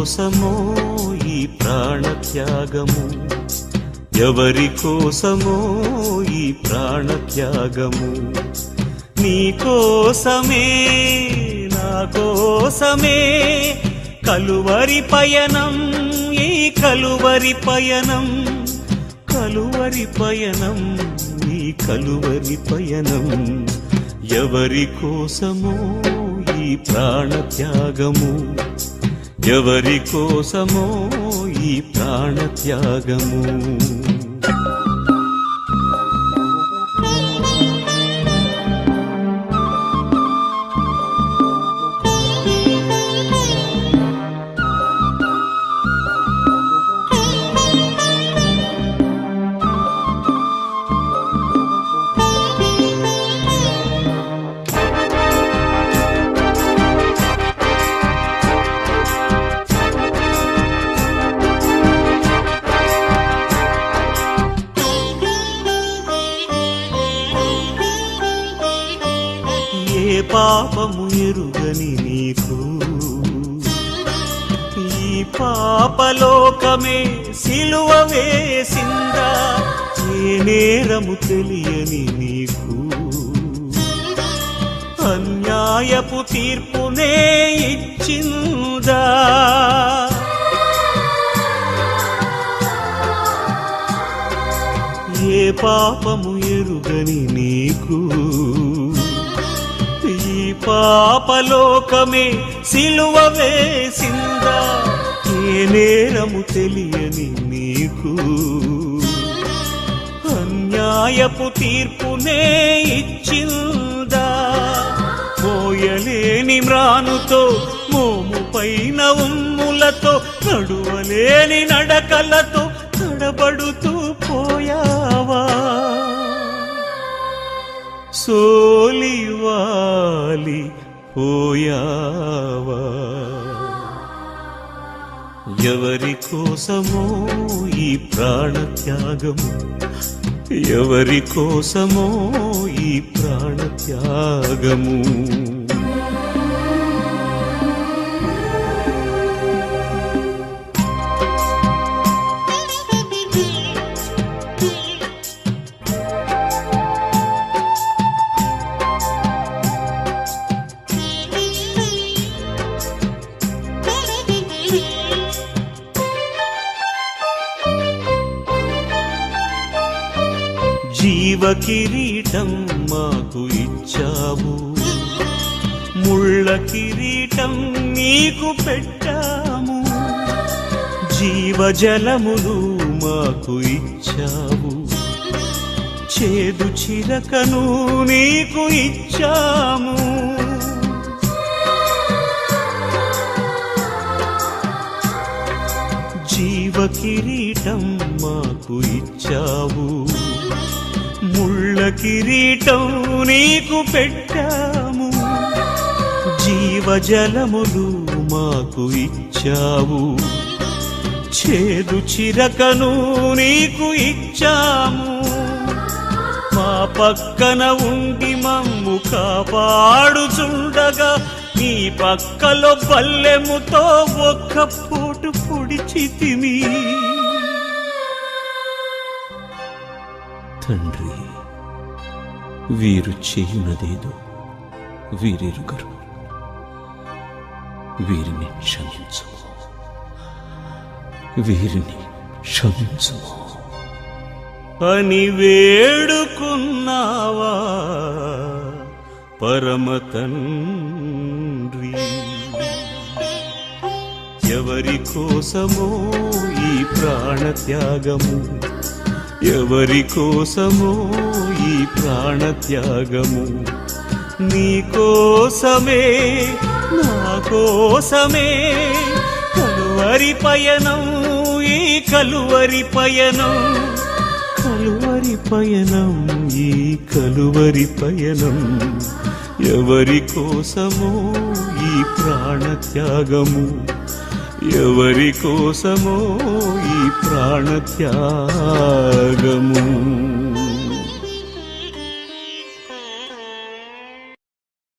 కోసమో ఈ ప్రాణత్యాగము, ఎవరి కోసమో ఈ ప్రాణత్యాగము? నీ కోసమే నా కోసమే కలువరి పయనం, ఈ కలువరి పయనం, కలువరి పయనం, ఈ కలువరి పయనం. ఎవరి కోసమో ఈ ప్రాణత్యాగము, ఎవరి కోసమో ఈ ప్రాణత్యాగము? ఏ పాపము ఎరుగని నీకు ఈ పాపలోకమే సిలువ వేసిందా? ఏ నేరము తెలియని నీకు అన్యాయపు తీర్పునే ఇచ్చిందా? ఏ పాపము ఎరుగని నీకు ఈ పాపలోకమే సిలువ వేసిందా? ఏ నేరము తెలియని నీకు అన్యాయపు తీర్పునే ఇచ్చిందా? మోయలేని మ్రానుతో మోము పైన ఉమ్ములతో నడువలేని నడకలతో తడబడుతూ పోయావా? సోలివాలి పోయావా? ఎవరి కోసమో ఈ ప్రాణత్యాగము, ఎవరి కోసమో ఈ ప్రాణత్యాగము? జీవ కిరీటం మాకు ఇచ్చావు, ముళ్ళ కిరీటం నీకు పెట్టాము. జీవజలములు మాకు ఇచ్చావు, చేదు చిరకను నీకు ఇచ్చాము. జీవ కిరీటం మాకు ఇచ్చావు, ముళ్ళ కిరీటం నీకు పెట్టాము. జీవజలములు మాకు ఇచ్చావు, చేదు చిరకను నీకు ఇచ్చాము. మా పక్కన ఉండి మమ్ము కాపాడుచుండగా నీ పక్కలో పల్లెముతో ఒక్క పోటు పొడిచితిమి. తండ్రి, వీరు చేయునదేదో వీరెరుగరు, వీరిని క్షమించుము, వీరిని క్షమించుము అని వేడుకున్నావా పరమ తండ్రి? ఎవరి కోసమో ఈ ప్రాణత్యాగము, ఎవరి కోసమో ఈ ప్రాణత్యాగము? నీ కోసమే నా కోసమే కలువరి పయనం, ఈ కలువరి పయనం, కలువరి పయనం, ఈ కలువరి పయనం. ఎవరి కోసమో ఈ ప్రాణత్యాగము, ఎవరి కోసమో ఈ ప్రాణత్యాగము?